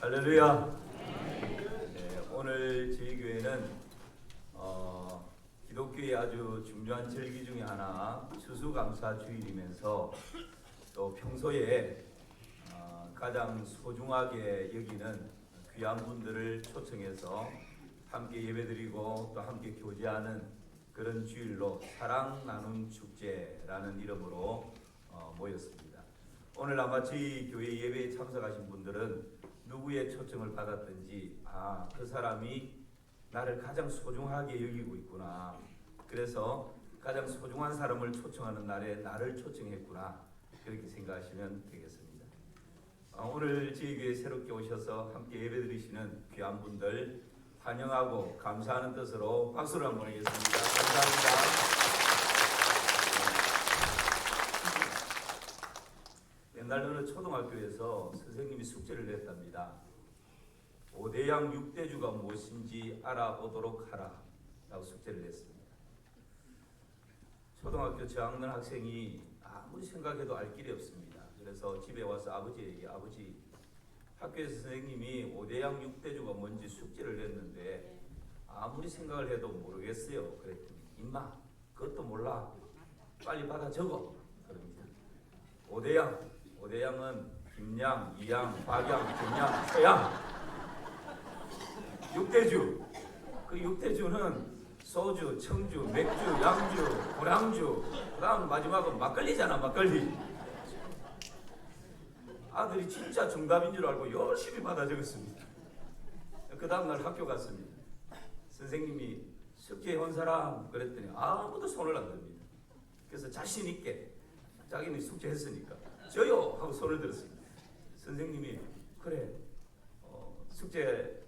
할렐루야. 네, 오늘 저희 교회는 기독교의 아주 중요한 절기 중에 하나 추수감사 주일이면서 또 평소에 가장 소중하게 여기는 귀한 분들을 초청해서 함께 예배드리고 또 함께 교제하는 그런 주일로 사랑 나눔 축제라는 이름으로 모였습니다. 오늘 아마 저희 교회 예배에 참석하신 분들은 누구의 초청을 받았든지 그 사람이 나를 가장 소중하게 여기고 있구나. 그래서 가장 소중한 사람을 초청하는 날에 나를 초청했구나. 그렇게 생각하시면 되겠습니다. 오늘 저희 교회에 새롭게 오셔서 함께 예배드리시는 귀한 분들 환영하고 감사하는 뜻으로 박수를 한번 보내겠습니다. 감사합니다. 옛날 어느 초등학교에서 선생님이 숙제를 냈답니다. 5대양 6대주가 무엇인지 알아보도록 하라 라고 숙제를 냈습니다. 초등학교 저학년 학생이 아무리 생각해도 알 길이 없습니다. 그래서 집에 와서 아버지에게 아버지 학교에서 선생님이 5대양 6대주가 뭔지 숙제를 냈는데 아무리 생각을 해도 모르겠어요. 그랬더니 임마 그것도 몰라 빨리 받아 적어 그럽니다. 5대양은 김양, 이양, 박양, 김양, 최양. 6대주. 그 6대주는 소주, 청주, 맥주, 양주, 고량주. 그 다음 마지막은 막걸리잖아, 막걸리. 아들이 진짜 정답인 줄 알고 열심히 받아 적었습니다. 그 다음날 학교 갔습니다. 선생님이 숙제 온 사람 그랬더니 아무도 손을 안 듭니다. 그래서 자신 있게 자기는 숙제 했으니까 저요 하고 손을 들었습니다. 선생님이 그래 숙제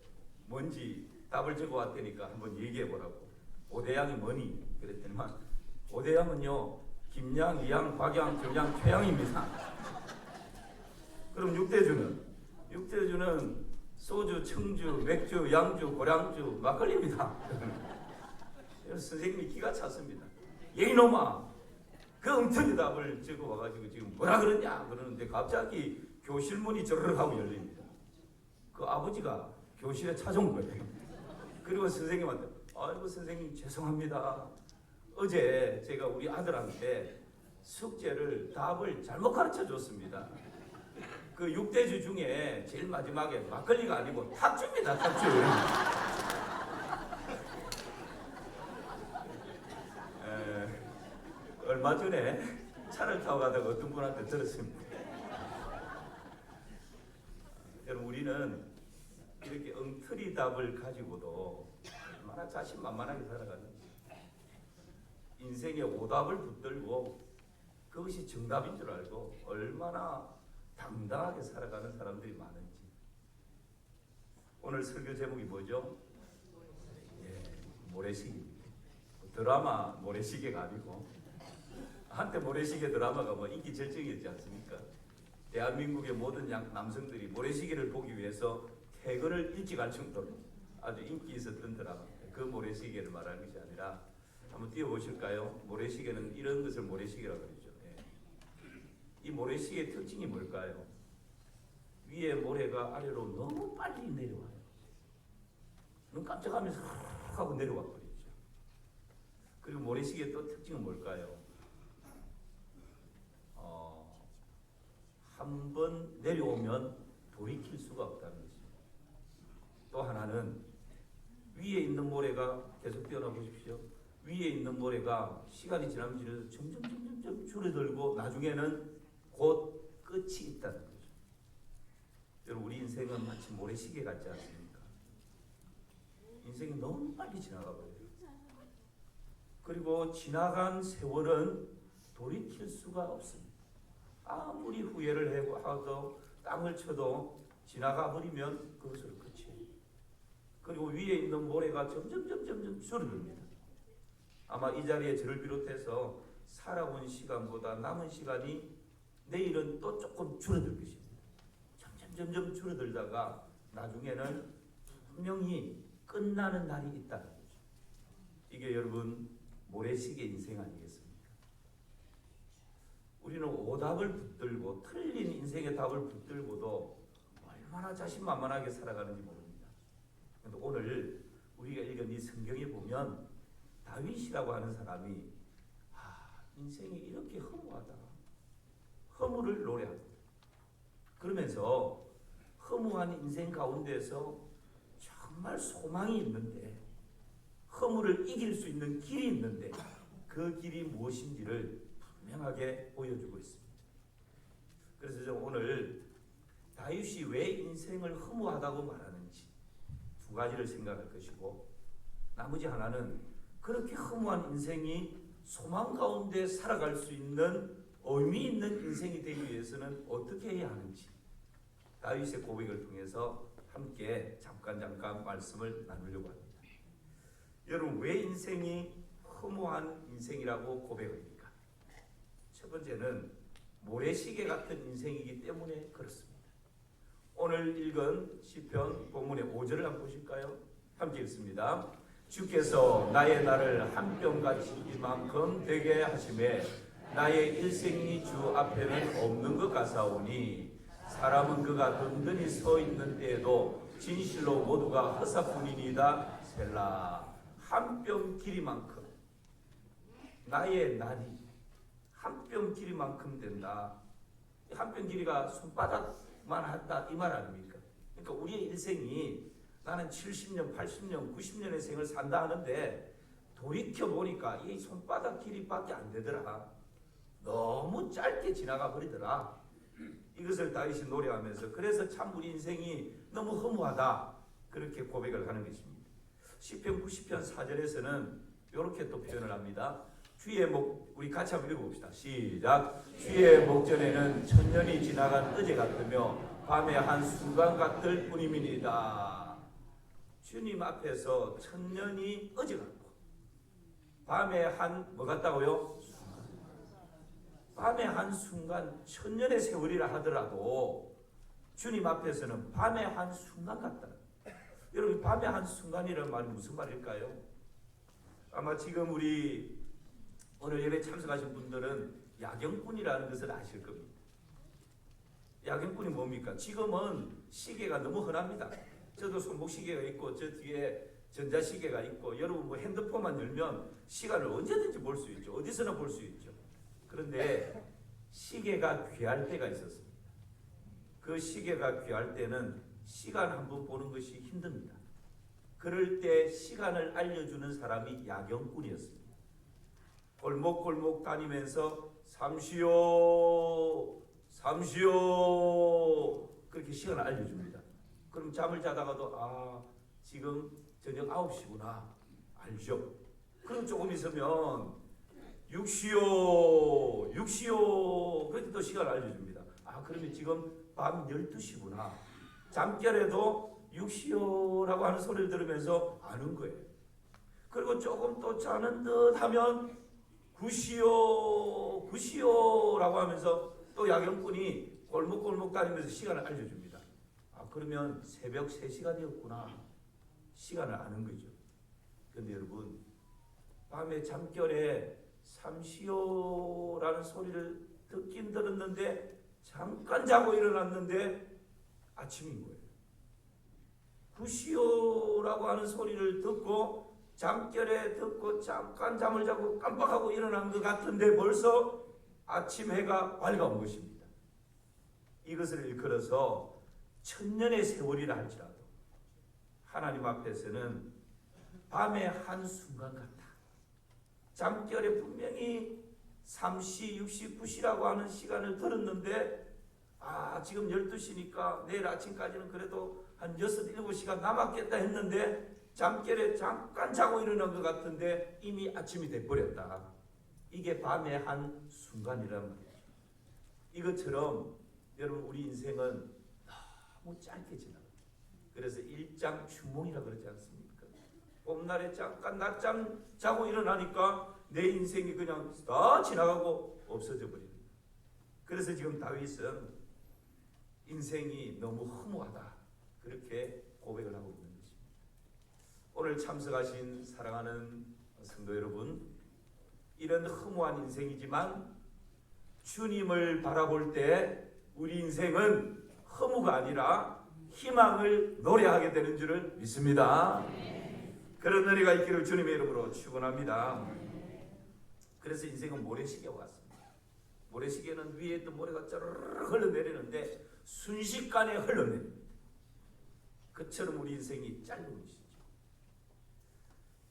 뭔지 답을 적어 왔다니까 한번 얘기해 보라고. 5대양이 뭐니? 그랬더니만 5대양은요 김양, 이양, 박양, 정양, 최양입니다. 그럼 6대주는 소주, 청주, 맥주, 양주, 고량주, 막걸리입니다. 선생님이 기가 찼습니다. 이놈아 그 엉터리 답을 적어 와가지고 지금 뭐라 그러냐 그러는데 갑자기 교실 문이 저르르 하고 열립니다. 그 아버지가 교실에 찾아온 거예요. 그리고 선생님한테 아이고 선생님 죄송합니다. 어제 제가 우리 아들한테 숙제를 답을 잘못 가르쳐 줬습니다. 그 6대주 중에 제일 마지막에 막걸리가 아니고 탁주입니다. 탁주. 얼마 전에 차를 타고 가다가 어떤 분한테 들었습니다. 여러분 우리는 이렇게 엉터리 답을 가지고도 얼마나 자신만만하게 살아가는지 인생의 오답을 붙들고 그것이 정답인 줄 알고 얼마나 당당하게 살아가는 사람들이 많은지. 오늘 설교 제목이 뭐죠? 모래시계입니다. 드라마 모래시계가 아니고 한때 모래시계 드라마가 뭐 인기 절정이었지 않습니까? 대한민국의 모든 남성들이 모래시계를 보기 위해서 퇴근을 일찍 할 정도로 아주 인기 있었던 드라마. 그 모래시계를 말하는 것이 아니라 한번 띄워보실까요? 모래시계는 이런 것을 모래시계라고 그러죠. 이 모래시계의 특징이 뭘까요? 위에 모래가 아래로 너무 빨리 내려와요. 눈 깜짝하면서 하고 내려와 버리죠. 그리고 모래시계의 또 특징은 뭘까요? 한 번 내려오면 돌이킬 수가 없다는 것입니다. 또 하나는 위에 있는 모래가 계속 뛰어나 보십시오. 위에 있는 모래가 시간이 지나면 점점 줄어들고 나중에는 곧 끝이 있다는 거죠. 여러분 우리 인생은 마치 모래시계 같지 않습니까? 인생이 너무 빨리 지나가 버려요. 그리고 지나간 세월은 돌이킬 수가 없습니다. 아무리 후회를 하고 땅을 쳐도 지나가 버리면 그것으로 끝이에요. 그리고 위에 있는 모래가 점점 줄어듭니다. 아마 이 자리에 저를 비롯해서 살아온 시간보다 남은 시간이 내일은 또 조금 줄어들 것입니다. 점점 줄어들다가 나중에는 분명히 끝나는 날이 있다는 거죠. 이게 여러분 모래시계 인생 아니겠습니까? 우리는 오답을 붙들고 틀린 인생의 답을 붙들고도 얼마나 자신만만하게 살아가는지 모릅니다. 그런데 오늘 우리가 읽은 이 성경에 보면 다윗이라고 하는 사람이 인생이 이렇게 허무하다, 허무를 노래합니다. 그러면서 허무한 인생 가운데서 정말 소망이 있는데, 허무를 이길 수 있는 길이 있는데 그 길이 무엇인지를 분명하게 보여주고 있습니다. 그래서 저 오늘 다윗이 왜 인생을 허무하다고 말하는지 두 가지를 생각할 것이고, 나머지 하나는 그렇게 허무한 인생이 소망 가운데 살아갈 수 있는 의미 있는 인생이 되기 위해서는 어떻게 해야 하는지 다윗의 고백을 통해서 함께 잠깐 말씀을 나누려고 합니다. 여러분, 왜 인생이 허무한 인생이라고 고백합니까? 첫 번째는 모래시계 같은 인생이기 때문에 그렇습니다. 오늘 읽은 시편 본문의 5절을 한번 보실까요? 함께 읽습니다. 주께서 나의 날을 한 뼘같이 이만큼 되게 하심에 나의 일생이 주 앞에는 없는 것 같사오니 사람은 그가 든든히 서 있는 때에도 진실로 모두가 허사뿐이니이다. 셀라. 한 뼘 길이만큼 나의 날이 한 뼘 길이만큼 된다. 한 뼘 길이가 손바닥만 한다 이 말 아닙니까? 그러니까 우리의 일생이 나는 70년, 80년, 90년의 생을 산다 하는데 돌이켜보니까 이 손바닥 길이밖에 안 되더라. 너무 짧게 지나가 버리더라. 이것을 다윗이 노래하면서 그래서 참 우리 인생이 너무 허무하다 그렇게 고백을 하는 것입니다. 시편 90편 4절에서는 이렇게 또 표현을 합니다. 주의 우리 같이 한번 읽어봅시다. 시작. 주의 목전에는 천년이 지나간 어제 같으며 밤의 한 순간 같을 뿐임이니이다. 주님 앞에서 천년이 어제 같고 밤의 한 뭐 같다고요? 밤의 한 순간 천년의 세월이라 하더라도 주님 앞에서는 밤의 한 순간 같다. 여러분, 밤의 한 순간이라는 말이 무슨 말일까요? 아마 지금 우리 오늘 예배 참석하신 분들은 야경꾼이라는 것을 아실 겁니다. 야경꾼이 뭡니까? 지금은 시계가 너무 흔합니다. 저도 손목시계가 있고 저 뒤에 전자시계가 있고 여러분 뭐 핸드폰만 열면 시간을 언제든지 볼 수 있죠. 어디서나 볼 수 있죠. 그런데 시계가 귀할 때가 있었습니다. 그 시계가 귀할 때는 시간 한 번 보는 것이 힘듭니다. 그럴 때 시간을 알려주는 사람이 야경꾼이었습니다. 골목골목 다니면서 삼시오 삼시오 그렇게 시간을 알려줍니다. 그럼 잠을 자다가도 지금 저녁 9시구나 알죠. 그럼 조금 있으면 6시오 그렇게 또 시간을 알려줍니다. 그러면 지금 밤 12시구나. 잠결에도 6시오라고 하는 소리를 들으면서 아는 거예요. 그리고 조금 또 자는 듯 하면 9시오라고 하면서 또 야경꾼이 골목골목 다니면서 시간을 알려줍니다. 그러면 새벽 3시가 되었구나. 시간을 아는 거죠. 그런데 여러분, 밤에 잠결에 삼시오라는 소리를 듣긴 들었는데 잠깐 자고 일어났는데 아침인 거예요. 9시오라고 하는 소리를 듣고 잠결에 듣고 잠깐 잠을 자고 깜빡하고 일어난 것 같은데 벌써 아침 해가 밝아온 것입니다. 이것을 일컬어서 천년의 세월이라 할지라도 하나님 앞에서는 밤의 한 순간 같다. 잠결에 분명히 3시, 6시, 9시라고 하는 시간을 들었는데 지금 12시니까 내일 아침까지는 그래도 한 6, 7시간 남았겠다 했는데 잠결에 잠깐 자고 일어난 것 같은데 이미 아침이 돼버렸다. 이게 밤의 한 순간이란 말이죠. 이것처럼 여러분 우리 인생은 너무 짧게 지나갑니다. 그래서 일장춘몽이라 그러지 않습니까? 봄날에 잠깐 낮잠 자고 일어나니까 내 인생이 그냥 다 지나가고 없어져 버립니다. 그래서 지금 다윗은 인생이 너무 허무하다 그렇게 고백을 하고 있는 것입니다. 오늘 참석하신 사랑하는 성도 여러분, 이런 허무한 인생이지만 주님을 바라볼 때 우리 인생은 허무가 아니라 희망을 노래하게 되는 줄을 믿습니다. 그런 은혜가 있기를 주님의 이름으로 축원합니다. 그래서 인생은 모래시계와 같습니다. 모래시계는 위에 있던 모래가 쩌르륵 흘러내리는데 순식간에 흘러내립니다. 그처럼 우리 인생이 짧은 것이죠.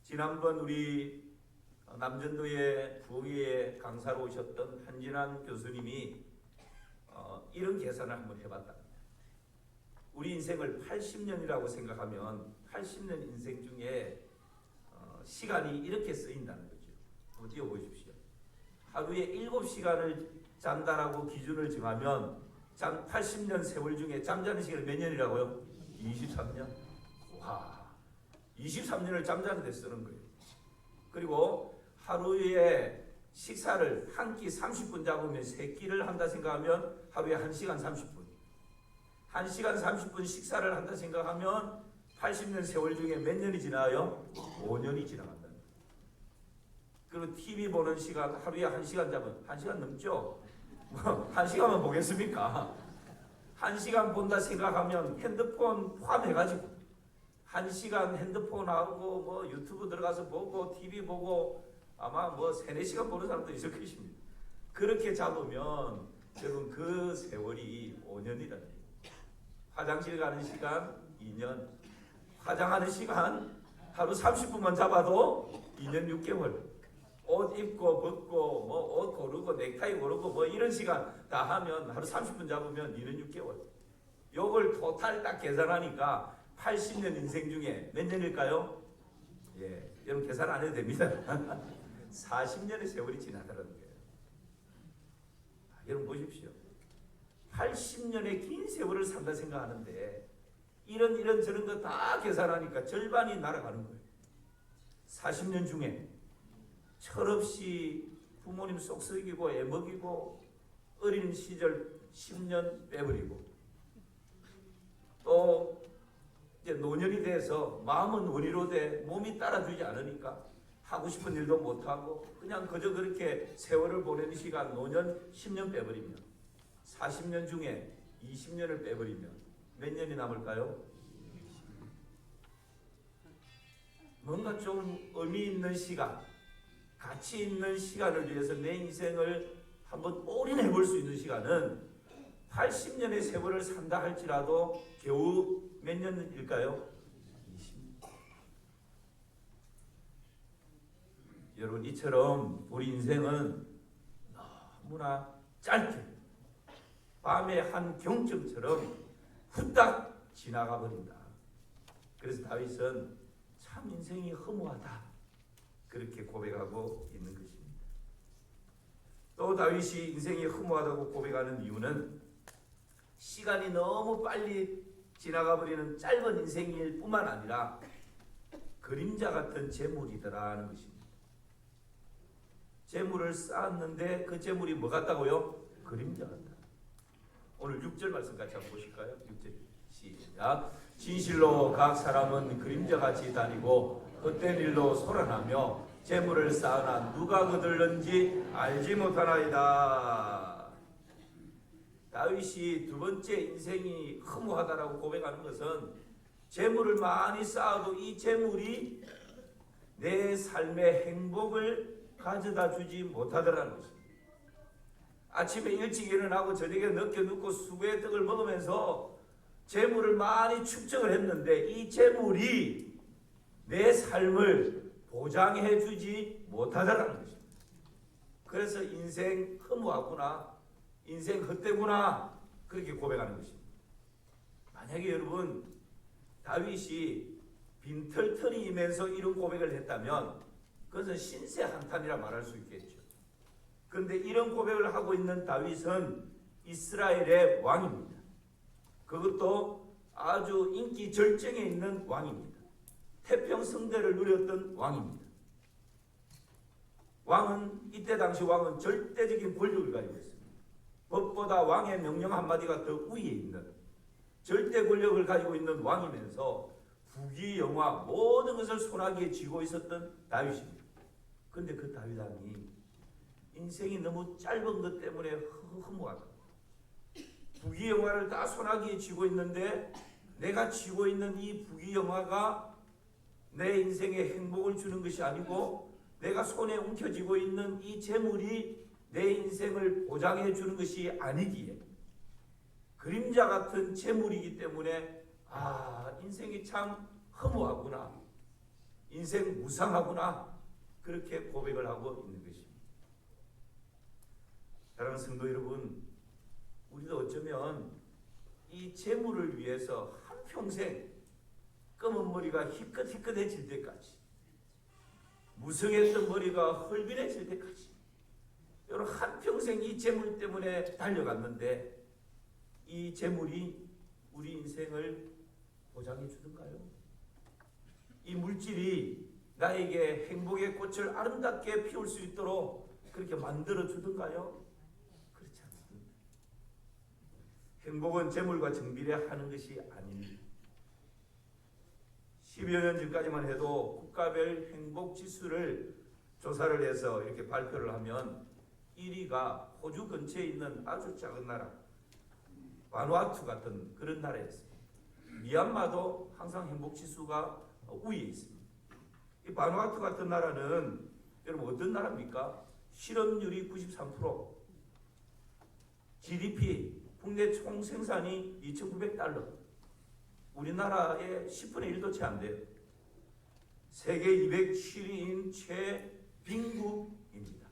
지난번 우리 남전도의 부흥회에 강사로 오셨던 한진환 교수님이 이런 계산을 한번 해봤답니다. 우리 인생을 80년이라고 생각하면 80년 인생 중에 시간이 이렇게 쓰인다는 거죠. 한번 띄워보십시오. 하루에 7시간을 잔다라고 기준을 정하면 80년 세월 중에 잠자는 시간이 몇 년이라고요? 23년. 와, 23년을 잠자는 데 쓰는 거예요. 그리고 하루에 식사를 한 끼 30분 잡으면 3끼를 한다 생각하면 하루에 1시간 30분. 1시간 30분 식사를 한다 생각하면 80년 세월 중에 몇 년이 지나요? 5년이 지나간다. 그리고 TV 보는 시간 하루에 1시간 잡으면 1시간 넘죠? 1시간만 보겠습니까? 1시간 본다 생각하면 핸드폰 포함해가지고 1시간 핸드폰하고 뭐 유튜브 들어가서 보고 TV 보고 아마 뭐 3-4시간 보는 사람도 있을 것입니다. 그렇게 잡으면 여러분 그 세월이 5년이라는 거예요. 화장실 가는 시간 2년, 화장하는 시간 하루 30분만 잡아도 2년 6개월, 옷 입고 벗고 뭐 옷 고르고 넥타이 고르고 뭐 이런 시간 다 하면 하루 30분 잡으면 2년 6개월. 요걸 토탈 딱 계산하니까 80년 인생 중에 몇 년일까요? 예, 여러분 계산 안 해도 됩니다. 40년의 세월이 지나더라는 거예요. 여러분 보십시오. 80년의 긴 세월을 산다 생각하는데 이런 저런 거 다 계산하니까 절반이 날아가는 거예요. 40년 중에 철없이 부모님 속 썩이고 애먹이고 어린 시절 10년 빼버리고 또 이제 노년이 돼서 마음은 원이로 돼 몸이 따라주지 않으니까 하고 싶은 일도 못하고 그냥 그저 그렇게 세월을 보내는 시간 노년 10년 빼버리면 40년 중에 20년을 빼버리면 몇 년이 남을까요? 뭔가 좀 의미 있는 시간, 가치 있는 시간을 위해서 내 인생을 한번 올인해 볼 수 있는 시간은 80년의 세월을 산다 할지라도 겨우 몇 년일까요? 20년. 여러분 이처럼 우리 인생은 너무나 짧게 밤의 한 경점처럼 후딱 지나가 버린다. 그래서 다윗은 참 인생이 허무하다 그렇게 고백하고 있는 것입니다. 또 다윗이 인생이 허무하다고 고백하는 이유는 시간이 너무 빨리 지나가 버리는 짧은 인생일 뿐만 아니라 그림자 같은 재물이더라는 것입니다. 재물을 쌓았는데 그 재물이 뭐 같다고요? 그림자 같다. 오늘 6절 말씀 같이 한번 보실까요? 6절 시작. 진실로 각 사람은 그림자같이 다니고 헛된 일로 소란하며 재물을 쌓으나 누가 거들는지 알지 못하나이다. 다윗이 두 번째 인생이 허무하다라고 고백하는 것은 재물을 많이 쌓아도 이 재물이 내 삶의 행복을 가져다 주지 못하더라는 것입니다. 아침에 일찍 일어나고 저녁에 늦게 눕고 수고의 떡을 먹으면서 재물을 많이 축적을 했는데 이 재물이 내 삶을 보장해 주지 못하더라는 것입니다. 그래서 인생 허무하구나, 인생 헛되구나 그렇게 고백하는 것입니다. 만약에 여러분 다윗이 빈털터리이면서 이런 고백을 했다면 그것은 신세 한탄이라 말할 수 있겠죠. 그런데 이런 고백을 하고 있는 다윗은 이스라엘의 왕입니다. 그것도 아주 인기 절정에 있는 왕입니다. 태평성대를 누렸던 왕입니다. 왕은 이때 당시 왕은 절대적인 권력을 가지고 있습니다. 법보다 왕의 명령 한마디가 더 위에 있는 절대 권력을 가지고 있는 왕이면서 부귀영화 모든 것을 손아귀에 쥐고 있었던 다윗입니다. 그런데 그 다윗 왕이 인생이 너무 짧은 것 때문에 허무하다. 부귀영화를 다 손아귀에 쥐고 있는데 내가 쥐고 있는 이 부귀영화가 내 인생에 행복을 주는 것이 아니고 내가 손에 움켜쥐고 있는 이 재물이 내 인생을 보장해 주는 것이 아니기에 그림자 같은 재물이기 때문에 인생이 참 허무하구나, 인생 무상하구나, 그렇게 고백을 하고 있는 것입니다. 사랑하는 성도 여러분, 우리도 어쩌면 이 재물을 위해서 한평생 검은 머리가 희끗희끗해질 때까지, 무성했던 머리가 헐빈해질 때까지 여러분 한평생 이 재물 때문에 달려갔는데 이 재물이 우리 인생을 보장해 주던가요? 이 물질이 나에게 행복의 꽃을 아름답게 피울 수 있도록 그렇게 만들어 주던가요? 그렇지 않습니다. 행복은 재물과 정비례하는 것이 아닙니다. 10여 년 전까지만 해도 국가별 행복지수를 조사를 해서 이렇게 발표를 하면 1위가 호주 근처에 있는 아주 작은 나라 바누아투 같은 그런 나라였습니다. 미얀마도 항상 행복지수가 우위에 있습니다. 이 바누아투 같은 나라는 여러분 어떤 나라입니까? 실업률이 93%, GDP 국내 총생산이 2,900달러, 우리나라의 10분의 1도 채 안 돼요. 세계 207위인 최빈국입니다.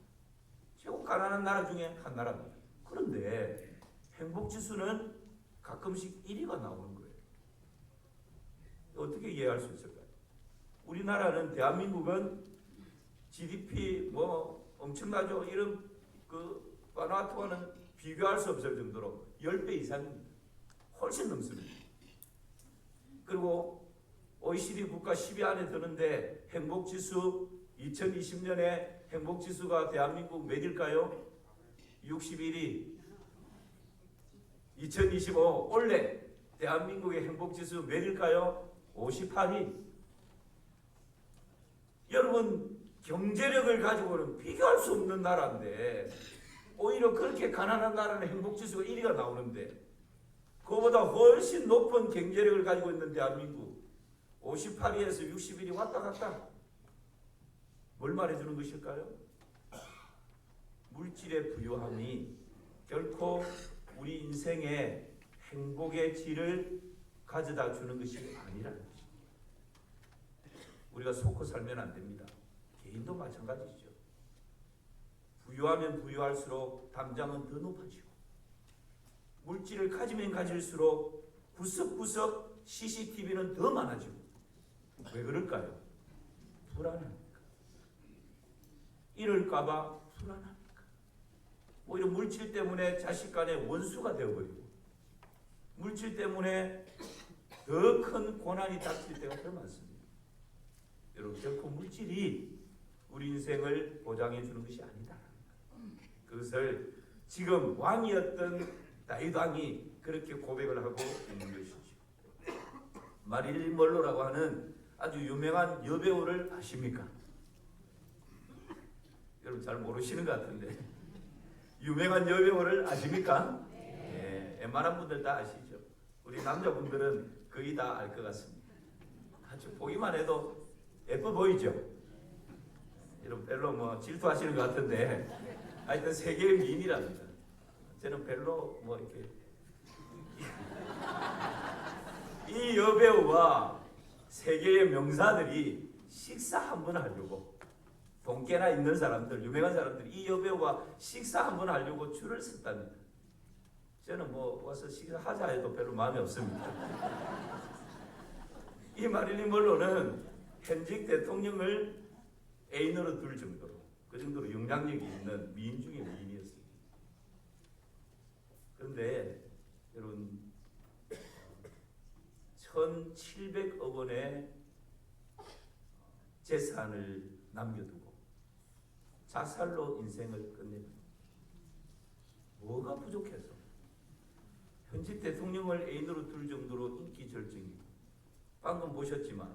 최고 가난한 나라 중에 한 나라입니다. 그런데 행복지수는 가끔씩 1위가 나오는 거예요. 어떻게 이해할 수 있을까요? 우리나라는, 대한민국은 GDP 엄청나죠. 이런 바누아투와는 비교할 수 없을 정도로 10배 이상입니다. 훨씬 넘습니다. 그리고 OECD 국가 10위 안에 드는데 행복지수 2020년에 행복지수가 대한민국 몇일까요? 61위. 2025 올해 대한민국의 행복지수 몇일까요? 58위. 여러분 경제력을 가지고는 비교할 수 없는 나라인데 오히려 그렇게 가난한 나라는 행복지수가 1위가 나오는데 그거보다 훨씬 높은 경제력을 가지고 있는 대한민국 58위에서 61위 왔다 갔다. 뭘 말해주는 것일까요? 물질의 부유함이 결코 우리 인생의 행복의 질을 가져다 주는 것이 아니라는 것입니다. 우리가 속고 살면 안 됩니다. 개인도 마찬가지죠. 부유하면 부유할수록 담장은 더 높아지고 물질을 가지면 가질수록 구석구석 CCTV는 더 많아지고. 왜 그럴까요? 불안하니까. 이럴까봐 불안하니까. 오히려 물질 때문에 자식 간의 원수가 되어버리고 물질 때문에 더 큰 고난이 닥칠 때가 더 많습니다. 여러분 결코 물질이 우리 인생을 보장해 주는 것이 아니다. 그것을 지금 왕이었던 다윗 왕이 그렇게 고백을 하고 있는 것이죠. 마릴린 먼로라고 하는 아주 유명한 여배우를 아십니까? 여러분 잘 모르시는 것 같은데 유명한 여배우를 아십니까? 네, 웬만한 분들 다 아시죠? 우리 남자분들은 거의 다 알 것 같습니다. 아주 보기만 해도 예뻐 보이죠? 여러분 별로 질투하시는 것 같은데 하여튼 세계의 미인이랍니다. 저는 별로 이렇게 이 여배우와 세계의 명사들이 식사 한번 하려고 돈깨나 있는 사람들, 유명한 사람들이 이 여배우와 식사 한번 하려고 줄을 섰답니다. 저는 와서 식사하자 해도 별로 마음이 없습니다. 이 마릴린 먼로는 현직 대통령을 애인으로 둘 정도로 그 정도로 영향력이 있는 미인 중에 미인이었습니다. 그런데 여러분 1,700억 원의 재산을 남겨두고 자살로 인생을 끝냅니다. 뭐가 부족해서? 현직 대통령을 애인으로 둘 정도로 인기 절정이고 방금 보셨지만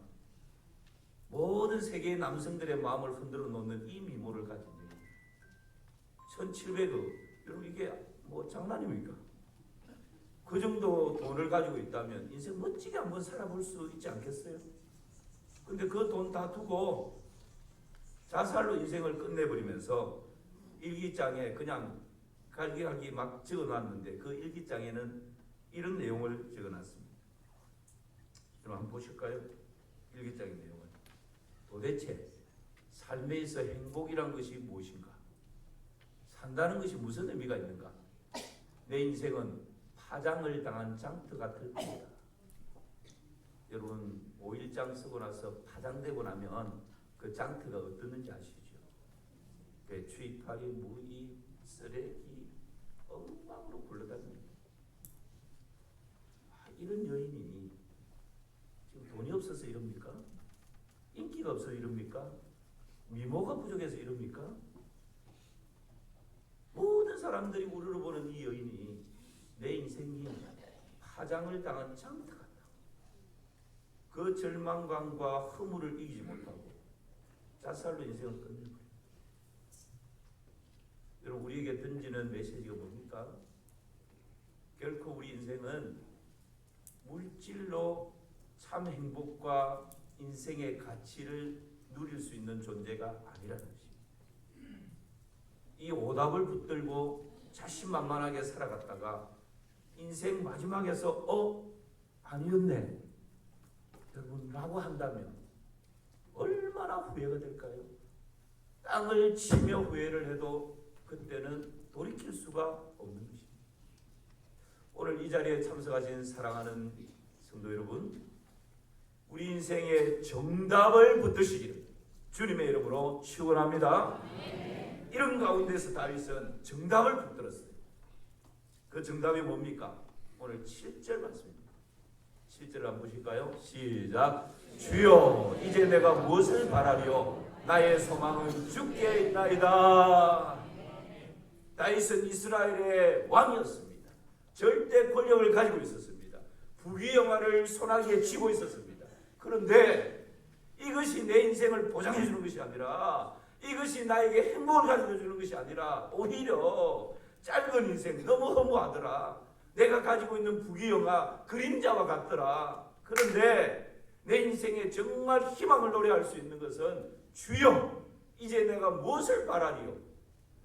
모든 세계의 남성들의 마음을 흔들어 놓는 이 미모를 가진 여인 1,700억. 여러분 이게 장난입니까? 그 정도 돈을 가지고 있다면 인생 멋지게 한번 살아볼 수 있지 않겠어요? 근데 그 돈 다 두고 자살로 인생을 끝내버리면서 일기장에 그냥 갈기갈기 막 적어놨는데 그 일기장에는 이런 내용을 적어놨습니다. 여러분 한번 보실까요? 일기장의 내용은 도대체 삶에 있어 행복이란 것이 무엇인가? 산다는 것이 무슨 의미가 있는가? 내 인생은 파장을 당한 장터 같을 뿐이다. 여러분 5일장 쓰고 나서 파장되고 나면 그 장터가 어떻는지 아시죠? 배추이파리, 무이, 쓰레기 엉망으로 굴러다닙니다. 이런 여인이 지금 돈이 없어서 이럽니까? 인기가 없어서 이럽니까? 미모가 부족해서 이럽니까? 모든 사람들이 우러러보는 이 여인이 내 인생이 파장을 당한 장터 같다. 그 절망감과 허물을 이기지 못하고 자살로 인생을 끝내버려요. 여러분 우리에게 던지는 메시지가 뭡니까? 결코 우리 인생은 물질로 참 행복과 인생의 가치를 누릴 수 있는 존재가 아니라는 것입니다. 이 오답을 붙들고 자신만만하게 살아갔다가 인생 마지막에서 아니었네 여러분 라고 한다면 얼마나 후회가 될까요? 땅을 치며 후회를 해도 그때는 돌이킬 수가 없는 것입니다. 오늘 이 자리에 참석하신 사랑하는 성도 여러분, 우리 인생의 정답을 붙드시기를 주님의 이름으로 축원합니다. 이런 가운데서 다윗은 정답을 붙들었어요. 그 정답이 뭡니까? 오늘 7절 말씀입니다. 7절 한번 보실까요? 시작. 주여 이제 내가 무엇을 바라리요? 나의 소망은 주께 있나이다. 다윗은 이스라엘의 왕이었습니다. 절대 권력을 가지고 있었습니다. 부귀영화를 손아귀에 쥐고 있었습니다. 그런데 이것이 내 인생을 보장해 주는 것이 아니라, 이것이 나에게 행복을 가져다 주는 것이 아니라 오히려 짧은 인생 너무 허무하더라. 내가 가지고 있는 부귀영화 그림자와 같더라. 그런데 내 인생에 정말 희망을 노래할 수 있는 것은 주여 이제 내가 무엇을 바라리요?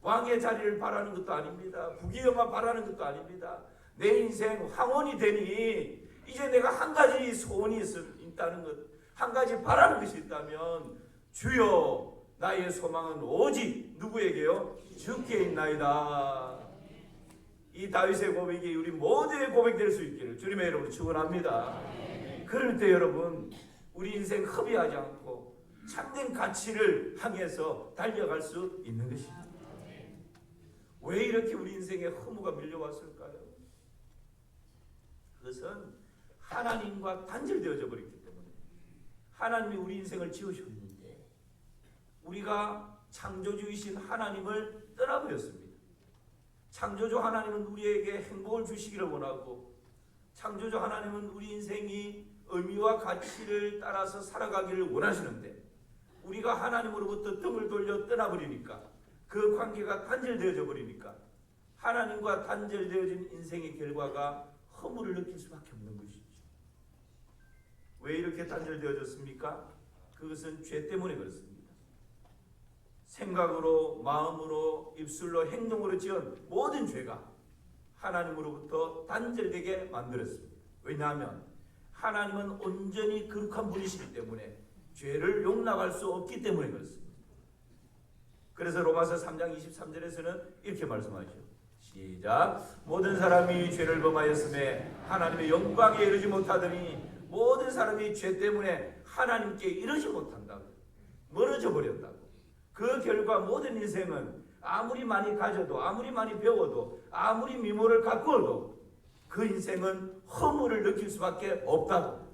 왕의 자리를 바라는 것도 아닙니다. 부귀영화 바라는 것도 아닙니다. 내 인생 황혼이 되니 이제 내가 한 가지 소원이 있다는 것, 한 가지 바라는 것이 있다면 주여 나의 소망은 오직 누구에게요? 주께 있나이다. 이 다윗의 고백이 우리 모두의 고백될 수 있기를 주님의 이름으로 축원합니다. 그럴 때 여러분 우리 인생 허비하지 않고 참된 가치를 향해서 달려갈 수 있는 것입니다. 왜 이렇게 우리 인생에 허무가 밀려왔을까요? 그것은 하나님과 단절되어져 버렸기 때문에. 하나님이 우리 인생을 지으셨는데 우리가 창조주이신 하나님을 떠나버렸습니다. 창조주 하나님은 우리에게 행복을 주시기를 원하고, 창조주 하나님은 우리 인생이 의미와 가치를 따라서 살아가기를 원하시는데 우리가 하나님으로부터 등을 돌려 떠나버리니까, 그 관계가 단절되어져 버리니까 하나님과 단절되어진 인생의 결과가 허물을 느낄 수밖에 없는 것이죠. 왜 이렇게 단절되어졌습니까? 그것은 죄 때문에 그렇습니다. 생각으로, 마음으로, 입술로, 행동으로 지은 모든 죄가 하나님으로부터 단절되게 만들었습니다. 왜냐하면 하나님은 온전히 거룩한 분이시기 때문에 죄를 용납할 수 없기 때문에 그렇습니다. 그래서 로마서 3장 23절에서는 이렇게 말씀하죠. 시작. 모든 사람이 죄를 범하였음에 하나님의 영광에 이르지 못하더니 모든 사람이 죄 때문에 하나님께 이르지 못한다고, 멀어져 버렸다고. 그 결과 모든 인생은 아무리 많이 가져도, 아무리 많이 배워도, 아무리 미모를 가꾸어도 그 인생은 허물을 느낄 수밖에 없다고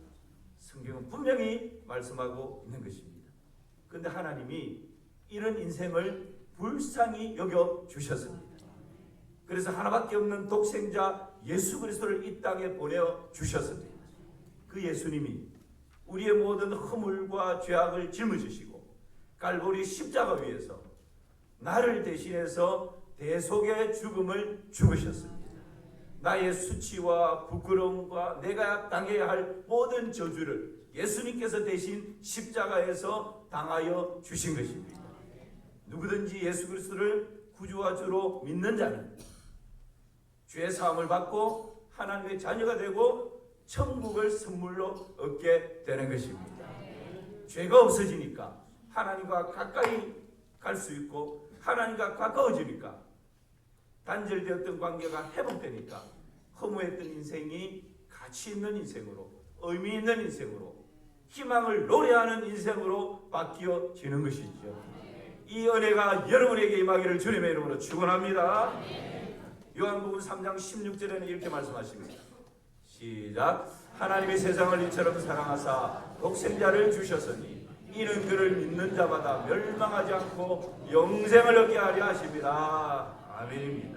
성경은 분명히 말씀하고 있는 것입니다. 그런데 하나님이 이런 인생을 불쌍히 여겨 주셨습니다. 그래서 하나밖에 없는 독생자 예수 그리스도를 이 땅에 보내어 주셨습니다. 그 예수님이 우리의 모든 허물과 죄악을 짊어지시고 갈보리 십자가 위에서 나를 대신해서 대속의 죽음을 죽으셨습니다. 나의 수치와 부끄러움과 내가 당해야 할 모든 저주를 예수님께서 대신 십자가에서 당하여 주신 것입니다. 누구든지 예수 그리스도를 구주와 주로 믿는 자는 죄 사함을 받고 하나님의 자녀가 되고 천국을 선물로 얻게 되는 것입니다. 죄가 없어지니까 하나님과 가까이 갈 수 있고 하나님과 가까워지니까 단절되었던 관계가 회복되니까 허무했던 인생이 가치 있는 인생으로, 의미 있는 인생으로, 희망을 노래하는 인생으로 바뀌어지는 것이죠. 이 은혜가 여러분에게 임하기를 주님의 이름으로 축원합니다. 요한복음 3장 16절에는 이렇게 말씀하십니다. 시작. 하나님이 세상을 이처럼 사랑하사 독생자를 주셨으니 이는 그를 믿는 자마다 멸망하지 않고 영생을 얻게 하려 하십니다. 아멘입니다.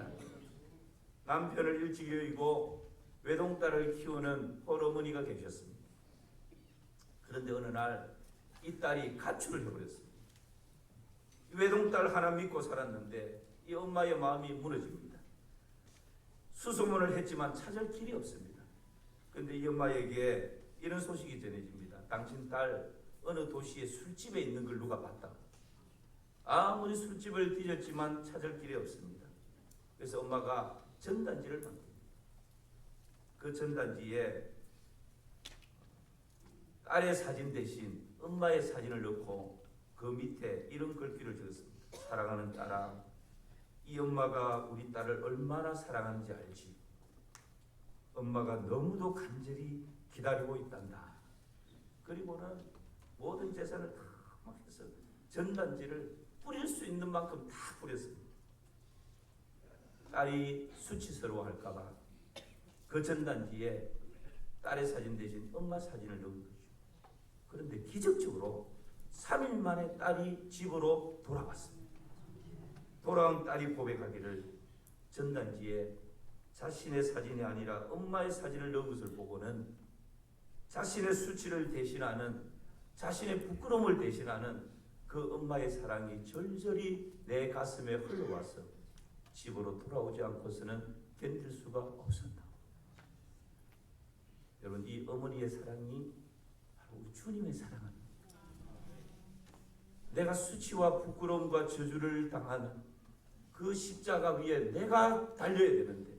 남편을 일찍 여의고 외동딸을 키우는 홀어머니가 계셨습니다. 그런데 어느 날 이 딸이 가출을 해버렸습니다. 외동딸 하나 믿고 살았는데 이 엄마의 마음이 무너집니다. 수소문을 했지만 찾을 길이 없습니다. 그런데 이 엄마에게 이런 소식이 전해집니다. 당신 딸 어느 도시의 술집에 있는 걸 누가 봤다. 아무리 술집을 뒤졌지만 찾을 길이 없습니다. 그래서 엄마가 전단지를 만듭니다. 그 전단지에 딸의 사진 대신 엄마의 사진을 넣고 그 밑에 이런 글귀를 적었습니다. 사랑하는 딸아, 이 엄마가 우리 딸을 얼마나 사랑하는지 알지? 엄마가 너무도 간절히 기다리고 있단다. 그리고는 모든 재산을 다 막 해서 전단지를 뿌릴 수 있는 만큼 다 뿌렸습니다. 딸이 수치스러워할까봐 그 전단지에 딸의 사진 대신 엄마 사진을 넣은 거죠. 그런데 기적적으로 3일 만에 딸이 집으로 돌아왔습니다. 돌아온 딸이 고백하기를 전단지에 자신의 사진이 아니라 엄마의 사진을 넣은 것을 보고는 자신의 수치를 대신하는, 자신의 부끄러움을 대신하는 그 엄마의 사랑이 절절히 내 가슴에 흘러와서 집으로 돌아오지 않고서는 견딜 수가 없었다. 여러분, 이 어머니의 사랑이 바로 주님의 사랑입니다. 내가 수치와 부끄러움과 저주를 당하는 그 십자가 위에 내가 달려야 되는데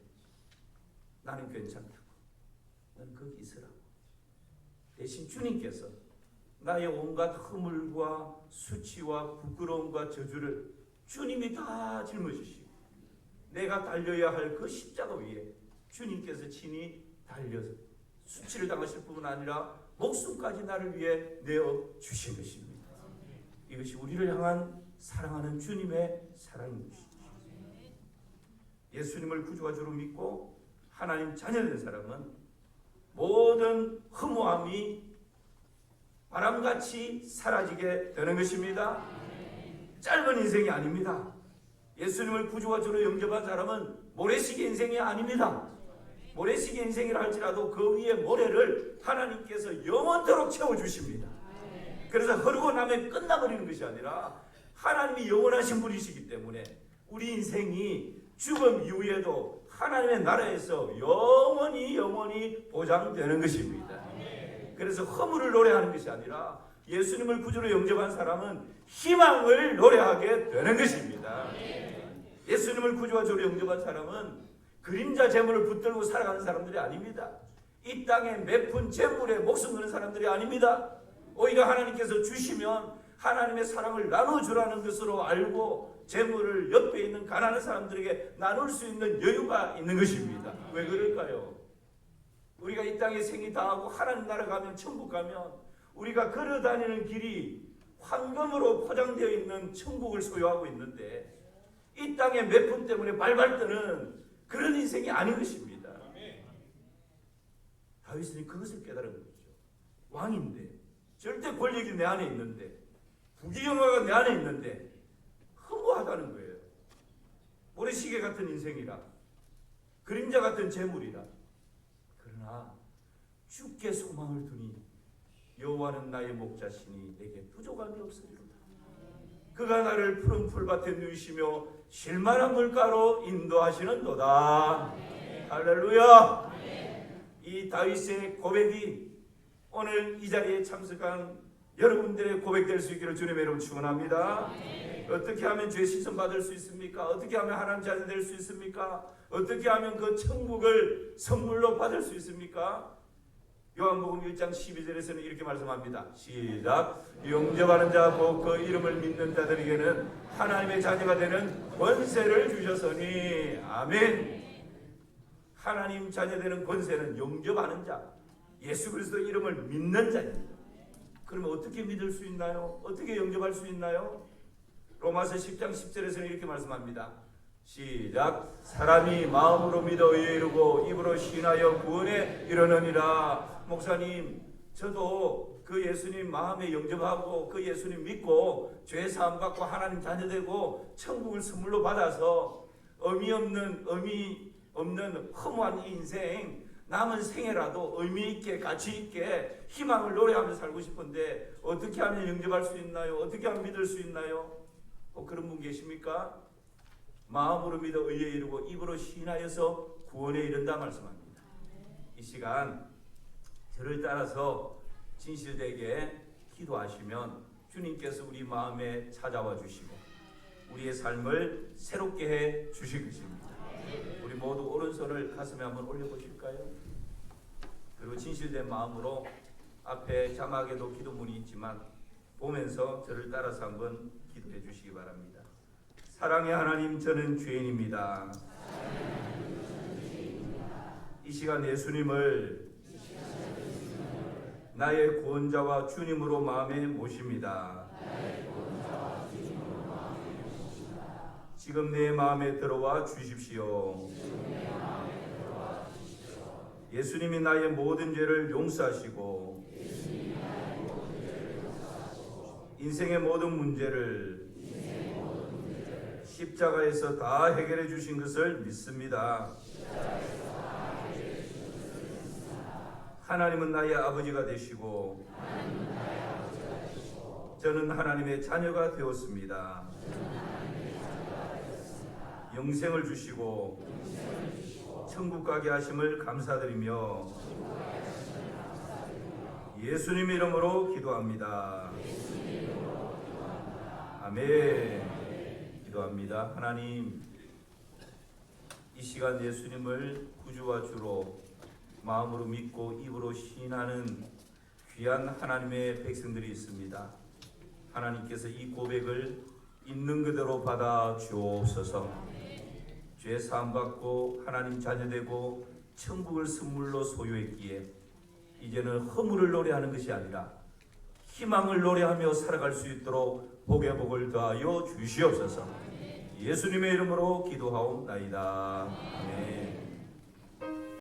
나는 괜찮다고, 넌 거기 있으라고. 대신 주님께서 나의 온갖 허물과 수치와 부끄러움과 저주를 주님이 다 짊어지시고 내가 달려야 할 그 십자가 위에 주님께서 친히 달려서 수치를 당하실 뿐만 아니라 목숨까지 나를 위해 내어 주신 것입니다. 이것이 우리를 향한 사랑하는 주님의 사랑인 것이죠. 예수님을 구주와 주로 믿고 하나님 자녀된 사람은 모든 허무함이 바람같이 사라지게 되는 것입니다. 짧은 인생이 아닙니다. 예수님을 구주와 주로 영접한 사람은 모래시계 인생이 아닙니다. 모래시계 인생이라 할지라도 그 위에 모래를 하나님께서 영원토록 채워주십니다. 그래서 흐르고 나면 끝나버리는 것이 아니라 하나님이 영원하신 분이시기 때문에 우리 인생이 죽음 이후에도 하나님의 나라에서 영원히 보장되는 것입니다. 그래서 허물을 노래하는 것이 아니라 예수님을 구주로 영접한 사람은 희망을 노래하게 되는 것입니다. 예수님을 구주와 주로 영접한 사람은 그림자 재물을 붙들고 살아가는 사람들이 아닙니다. 이 땅에 몇 푼 재물에 목숨 거는 사람들이 아닙니다. 오히려 하나님께서 주시면 하나님의 사랑을 나눠주라는 것으로 알고 재물을 옆에 있는 가난한 사람들에게 나눌 수 있는 여유가 있는 것입니다. 왜 그럴까요? 우리가 이 땅에 생이 다하고 하나님 나라 가면, 천국 가면 우리가 걸어다니는 길이 황금으로 포장되어 있는 천국을 소유하고 있는데 이 땅에 몇 푼 때문에 발발 뜨는 그런 인생이 아닌 것입니다. 다윗은 그것을 깨달은 거죠. 왕인데, 절대 권력이 내 안에 있는데, 부귀영화가 내 안에 있는데 허무하다는 거예요. 모래시계 같은 인생이라, 그림자 같은 재물이라. 그러나 주께 소망을 두니 여호와는 나의 목자시니 내게 부족함이 없으리로다. 그가 나를 푸른 풀밭에 누이시며 쉴만한 물가로 인도하시는도다. 할렐루야. 이 다윗의 고백이 오늘 이 자리에 참석한 여러분들의 고백될 수 있기를 주님의 이름으로 축원합니다. 어떻게 하면 죄 씻음 받을 수 있습니까? 어떻게 하면 하나님 자녀 될 수 있습니까? 어떻게 하면 그 천국을 선물로 받을 수 있습니까? 요한복음 1장 12절에서는 이렇게 말씀합니다. 시작. 영접하는 자 곧 그 이름을 믿는 자들에게는 하나님의 자녀가 되는 권세를 주셨으니. 아멘. 하나님 자녀 되는 권세는 영접하는 자, 예수 그리스도 이름을 믿는 자입니다. 그러면 어떻게 믿을 수 있나요? 어떻게 영접할 수 있나요? 로마서 10장 10절에서는 이렇게 말씀합니다. 시작. 사람이 마음으로 믿어 의에 이르고 입으로 신하여 구원에 이르느니라. 목사님, 저도 그 예수님 마음에 영접하고 그 예수님 믿고 죄 사함 받고 하나님 자녀 되고 천국을 선물로 받아서 의미 없는 허무한 인생, 남은 생애라도 의미 있게 가치 있게 희망을 노래하며 살고 싶은데 어떻게 하면 영접할 수 있나요? 어떻게 하면 믿을 수 있나요? 그런 분 계십니까? 마음으로 믿어 의에 이르고 입으로 신하여서 구원에 이른다 말씀합니다. 이 시간 저를 따라서 진실되게 기도하시면 주님께서 우리 마음에 찾아와 주시고 우리의 삶을 새롭게 해 주실 것입니다. 우리 모두 오른손을 가슴에 한번 올려보실까요? 그리고 진실된 마음으로 앞에 자막에도 기도문이 있지만 보면서 저를 따라서 한번 기도해 주시기 바랍니다. 사랑의 하나님, 저는 죄인입니다. 이 시간 예수님을 나의 구원자와 주님으로 마음에 모십니다. 지금 내 마음에 들어와 주십시오. 예수님이 나의 모든 죄를 용서하시고 인생의 모든 문제를 십자가에서 다 해결해 주신 것을 믿습니다. 하나님은 나의 아버지가 되시고 저는 하나님의 자녀가 되었습니다. 영생을 주시고 천국 가게 하심을 감사드리며 예수님 이름으로 기도합니다. 아멘. 기도합니다. 하나님, 이 시간 예수님을 구주와 주로 마음으로 믿고 입으로 신하는 귀한 하나님의 백성들이 있습니다. 하나님께서 이 고백을 있는 그대로 받아 주옵소서. 죄 사함 받고 하나님 자녀 되고 천국을 선물로 소유했기에 이제는 허물을 노래하는 것이 아니라 희망을 노래하며 살아갈 수 있도록 복의 복을 더하여 주시옵소서. 예수님의 이름으로 기도하옵나이다. 아멘.